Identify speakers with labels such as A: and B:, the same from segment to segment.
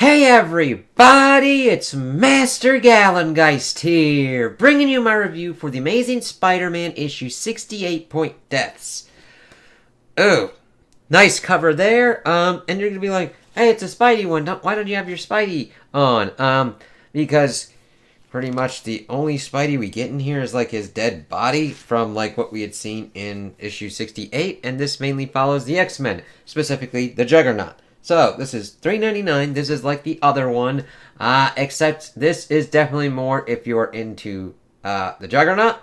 A: Hey everybody, it's Master Gallengeist here, bringing you my review for The Amazing Spider-Man issue 68 Point Deaths. Oh, nice cover there, and you're gonna be like, hey, it's a Spidey one, why don't you have your Spidey on? Because pretty much the only Spidey we get in here is like his dead body from like what we had seen in issue 68, and this mainly follows the X-Men, specifically the Juggernaut. So, this is $3.99. This is like the other one, except this is definitely more if you're into the Juggernaut,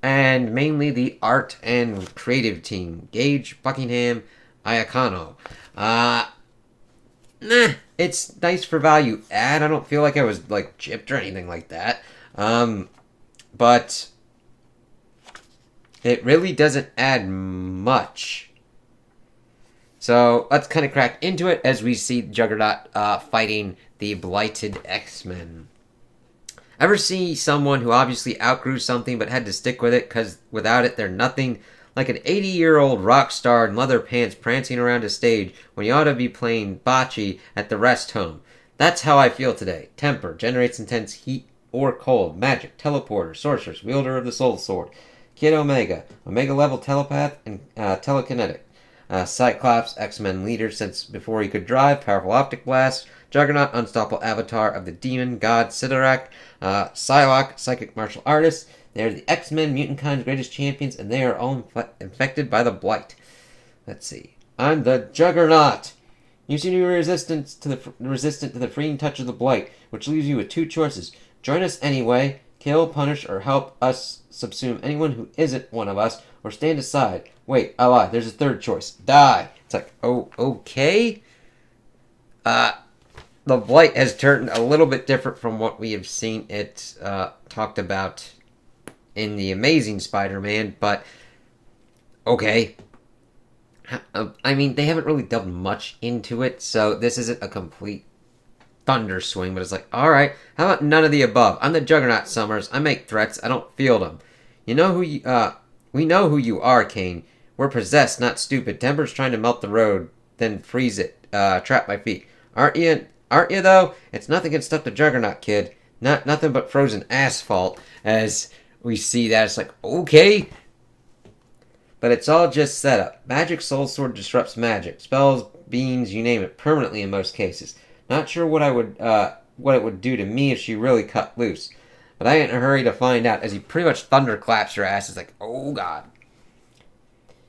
A: and mainly the art and creative team. Gage, Buckingham, Iacano. It's nice for value add. I don't feel like I was, like, gypped or anything like that. But it really doesn't add much. So let's kind of crack into it as we see Juggernaut fighting the blighted X-Men. Ever see someone who obviously outgrew something but had to stick with it because without it they're nothing? Like an 80-year-old rock star in leather pants prancing around a stage when you ought to be playing bocce at the rest home. That's how I feel today. Temper, generates intense heat or cold. Magic, teleporter, sorceress, wielder of the soul sword. Kid Omega, Omega level telepath and telekinetic. Cyclops, X-Men leader since before he could drive, powerful optic blast, Juggernaut, unstoppable avatar of the demon god Sidorak, Psylocke, psychic martial artist. They are the X-Men, mutant kind's greatest champions, and they are all infected by the blight. Let's see. I'm the Juggernaut. You seem to be resistant to the freeing touch of the blight, which leaves you with two choices. Join us anyway, kill, punish, or help us subsume anyone who isn't one of us, or stand aside. Wait, I lied. There's a third choice. Die. It's like, oh, okay. The blight has turned a little bit different from what we have seen it talked about in The Amazing Spider-Man, but okay. I mean, they haven't really delved much into it, so this isn't a complete thunder swing, but it's like, alright, how about none of the above? I'm the Juggernaut, Summers. I make threats. I don't field them. You know who you, we know who you are, Kane. We're possessed, not stupid. Temper's trying to melt the road, then freeze it. Trap my feet. Aren't you, though? It's nothing can stop the Juggernaut, kid. Nothing but frozen asphalt. As we see that, it's like, okay. But it's all just setup. Magic Soul Sword disrupts magic. Spells, beams, you name it, permanently in most cases. Not sure what it would do to me if she really cut loose. But I ain't in a hurry to find out, as he pretty much thunderclaps your ass. It's like, oh god.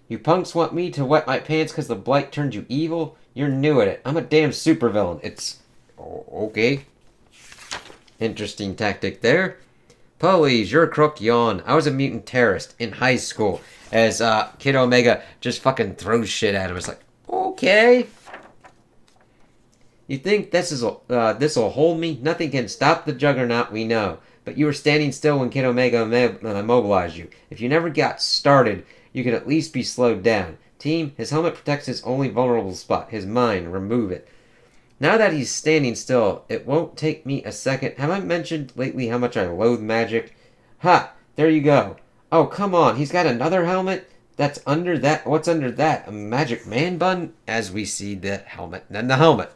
A: You punks want me to wet my pants because the blight turned you evil? You're new at it. I'm a damn supervillain. It's... oh, okay. Interesting tactic there. Please, you're a crook, yawn. I was a mutant terrorist in high school. As Kid Omega just fucking throws shit at him. It's like, okay. You think this'll hold me? Nothing can stop the Juggernaut, we know. But you were standing still when Kid Omega immobilized you. If you never got started, you could at least be slowed down. Team, his helmet protects his only vulnerable spot, his mind. Remove it. Now that he's standing still, it won't take me a second. Have I mentioned lately how much I loathe magic? Ha! There you go. Oh, come on. He's got another helmet? That's under that. What's under that? A magic man bun? As we see the helmet. Then the helmet.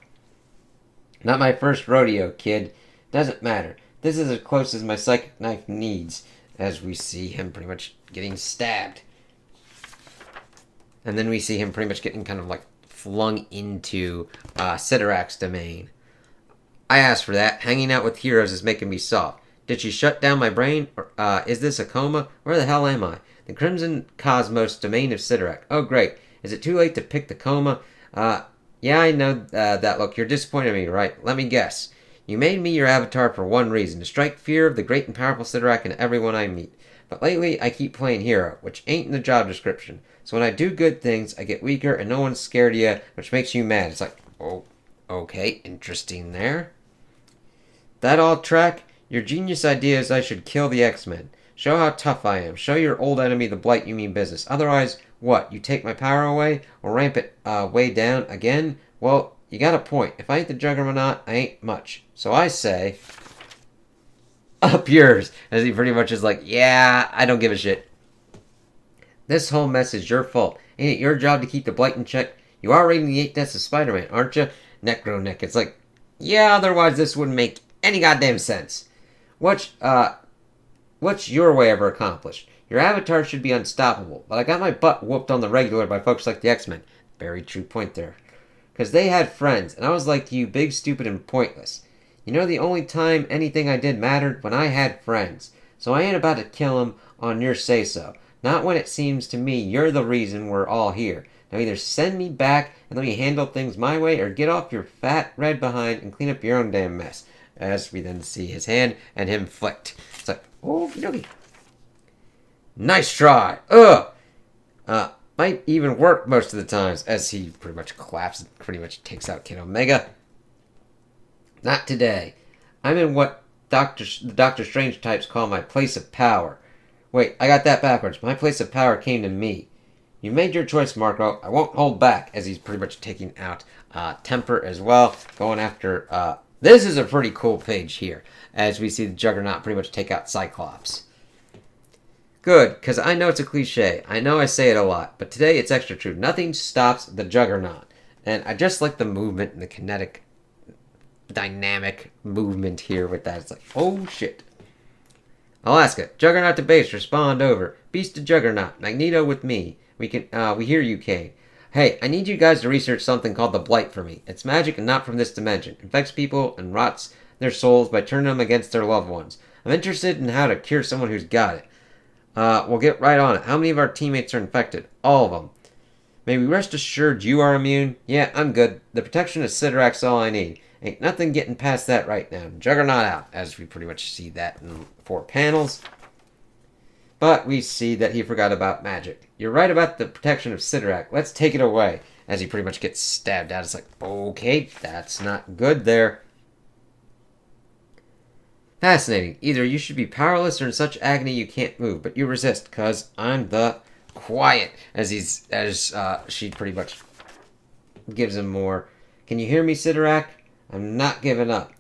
A: Not my first rodeo, kid. Doesn't matter. This is as close as my psychic knife needs, as we see him pretty much getting stabbed. And then we see him pretty much getting kind of like flung into Sidorak's domain. I asked for that. Hanging out with heroes is making me soft. Did she shut down my brain? Or, is this a coma? Where the hell am I? The Crimson Cosmos domain of Sidorak. Oh, great. Is it too late to pick the coma? Yeah, I know that look. You're disappointed in me, right? Let me guess. You made me your avatar for one reason, to strike fear of the great and powerful Sidorak in everyone I meet. But lately, I keep playing hero, which ain't in the job description. So when I do good things, I get weaker and no one's scared of you, which makes you mad. It's like, oh, okay, interesting there. That all track? Your genius idea is I should kill the X-Men. Show how tough I am. Show your old enemy the blight you mean business. Otherwise, what? You take my power away? Or ramp it way down again? Well, you got a point. If I ain't the Juggernaut, I ain't much. So I say, up yours. As he pretty much is like, yeah, I don't give a shit. This whole mess is your fault. Ain't it your job to keep the blight in check? You are reading the 8 Deaths of Spider-Man, aren't you? Necroneck. It's like, Yeah, otherwise this wouldn't make any goddamn sense. What's your way ever accomplished? Your avatar should be unstoppable, but I got my butt whooped on the regular by folks like the X-Men. Very true point there. Because they had friends, and I was like you, big, stupid, and pointless. You know, the only time anything I did mattered when I had friends. So I ain't about to kill 'em on your say-so. Not when it seems to me you're the reason we're all here. Now either send me back and let me handle things my way, or get off your fat red behind and clean up your own damn mess. As we then see his hand and him flicked. It's like, okie dokie. Nice try. Ugh. Might even work most of the times, as he pretty much collapses and pretty much takes out Kid Omega. Not today. I'm in what the Doctor Strange types call my place of power. Wait, I got that backwards. My place of power came to me. You made your choice, Marco. I won't hold back, as he's pretty much taking out Temper as well. Going after... this is a pretty cool page here, as we see the Juggernaut pretty much take out Cyclops. Good, because I know it's a cliche. I know I say it a lot, but today it's extra true. Nothing stops the Juggernaut. And I just like the movement and the kinetic, dynamic movement here with that. It's like, oh shit. Alaska, Juggernaut to base, respond over. Beast to Juggernaut, Magneto with me. We hear you, Kane. Hey, I need you guys to research something called the Blight for me. It's magic and not from this dimension. Infects people and rots their souls by turning them against their loved ones. I'm interested in how to cure someone who's got it. We'll get right on it. How many of our teammates are infected? All of them. May we rest assured you are immune? Yeah, I'm good. The protection of Sidorak's all I need. Ain't nothing getting past that right now. Juggernaut out, as we pretty much see that in 4 panels. But we see that he forgot about magic. You're right about the protection of Sidorak. Let's take it away. As he pretty much gets stabbed out. It's like, okay, that's not good there. Fascinating. Either you should be powerless or in such agony you can't move, but you resist, cause I'm the quiet. As she pretty much gives him more. Can you hear me, Sidorak? I'm not giving up.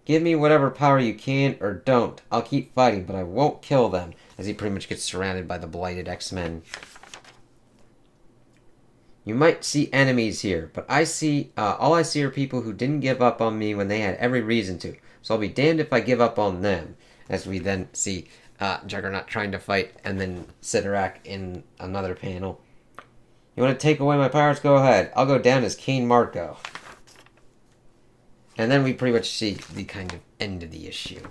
A: Give me whatever power you can, or don't. I'll keep fighting, but I won't kill them. As he pretty much gets surrounded by the blighted X-Men. You might see enemies here, but all I see are people who didn't give up on me when they had every reason to. So I'll be damned if I give up on them. As we then see Juggernaut trying to fight, and then Sidorak in another panel. You want to take away my powers? Go ahead. I'll go down as King Marco. And then we pretty much see the kind of end of the issue.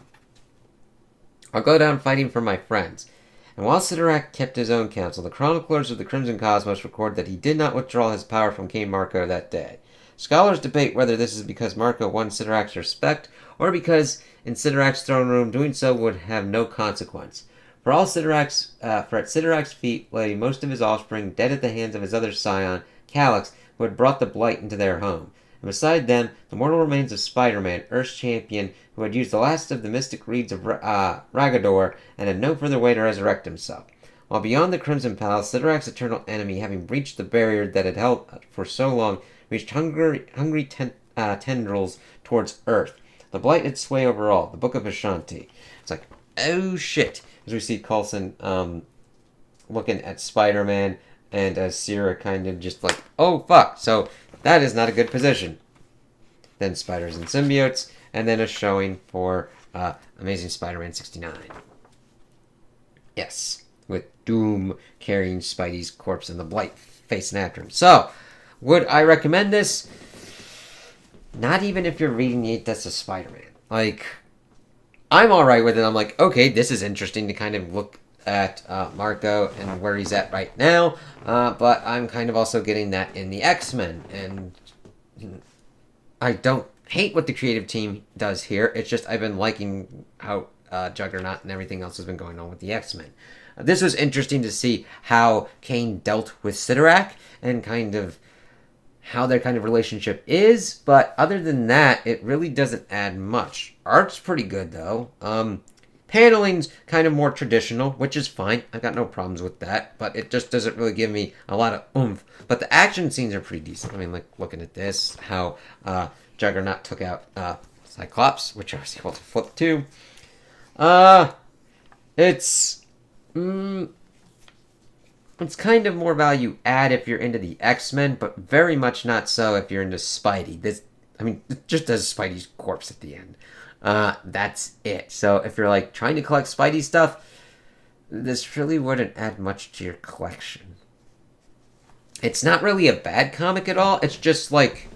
A: I'll go down fighting for my friends. And while Sidorak kept his own counsel, the chroniclers of the Crimson Cosmos record that he did not withdraw his power from King Marco that day. Scholars debate whether this is because Marco won Sidorak's respect, or because in Sidorak's throne room doing so would have no consequence. For at Sidorak's feet lay most of his offspring, dead at the hands of his other scion, Calyx, who had brought the Blight into their home. And beside them, the mortal remains of Spider-Man, Earth's champion, who had used the last of the mystic reeds of Ragador, and had no further way to resurrect himself. While beyond the Crimson Palace, Sidorak's eternal enemy, having breached the barrier that had held for so long, reached hungry tendrils towards Earth. The Blight had sway over all, the Book of Ashanti. It's like, oh shit, as we see Coulson looking at Spider-Man, and as Sierra kind of just like, oh fuck, so that is not a good position. Then Spiders and Symbiotes, and then a showing for Amazing Spider-Man 69. Yes, with Doom carrying Spidey's corpse and the Blight facing after him. So, would I recommend this? Not even if you're reading the 8 Deaths of Spider-Man. Like, I'm alright with it. I'm like, okay, this is interesting to kind of look at Marco and where he's at right now. But I'm kind of also getting that in the X-Men. And I don't hate what the creative team does here. It's just I've been liking how Juggernaut and everything else has been going on with the X-Men. This was interesting to see how Kane dealt with Sidorak and kind of how their kind of relationship is, but other than that, it really doesn't add much. Art's pretty good, though. Paneling's kind of more traditional, which is fine. I've got no problems with that, but it just doesn't really give me a lot of oomph. But the action scenes are pretty decent. I mean, like, looking at this, how Juggernaut took out Cyclops, which I was able to flip to. It's kind of more value add if you're into the X-Men, but very much not so if you're into Spidey. I mean, it just does Spidey's corpse at the end. That's it. So if you're like trying to collect Spidey stuff, this really wouldn't add much to your collection. It's not really a bad comic at all. It's just like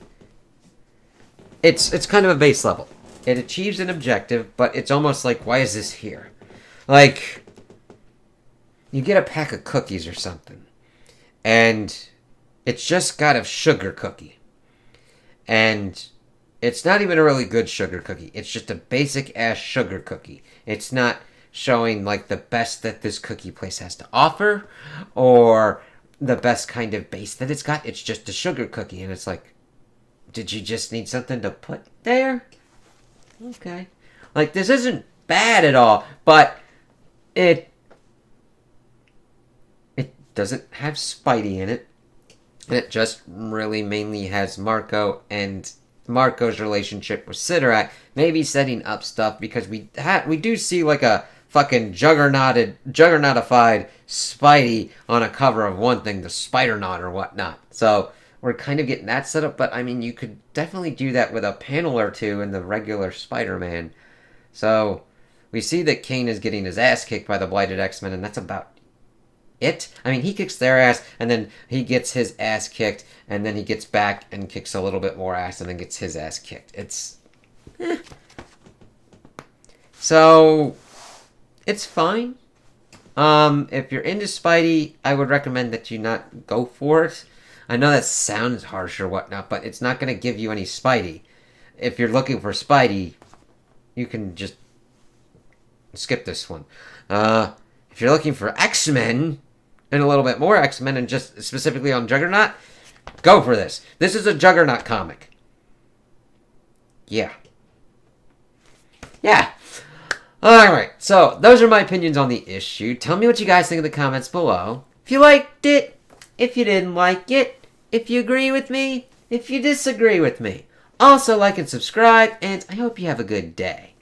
A: it's kind of a base level. It achieves an objective, but it's almost like, why is this here? Like, you get a pack of cookies or something, and it's just got a sugar cookie. And it's not even a really good sugar cookie. It's just a basic-ass sugar cookie. It's not showing, like, the best that this cookie place has to offer, or the best kind of base that it's got. It's just a sugar cookie, and it's like, did you just need something to put there? Okay. Like, this isn't bad at all, but it doesn't have Spidey in it. It just really mainly has Marco and Marco's relationship with Sidorak, maybe setting up stuff, because we do see like a fucking juggernautified Spidey on a cover of one thing, the Spider-Naut or whatnot. So we're kind of getting that set up, but I mean, you could definitely do that with a panel or two in the regular Spider-Man. So we see that Kane is getting his ass kicked by the Blighted X-Men, and that's about it. I mean, he kicks their ass, and then he gets his ass kicked, and then he gets back and kicks a little bit more ass, and then gets his ass kicked. It's so it's fine. If you're into Spidey, I would recommend that you not go for it. I know that sounds harsh or whatnot, but it's not going to give you any Spidey. If you're looking for Spidey, you can just skip this one. If you're looking for X-Men, and a little bit more X-Men, and just specifically on Juggernaut, go for this. This is a Juggernaut comic. Yeah. Alright, so those are my opinions on the issue. Tell me what you guys think in the comments below. If you liked it, if you didn't like it, if you agree with me, if you disagree with me. Also, like and subscribe, and I hope you have a good day.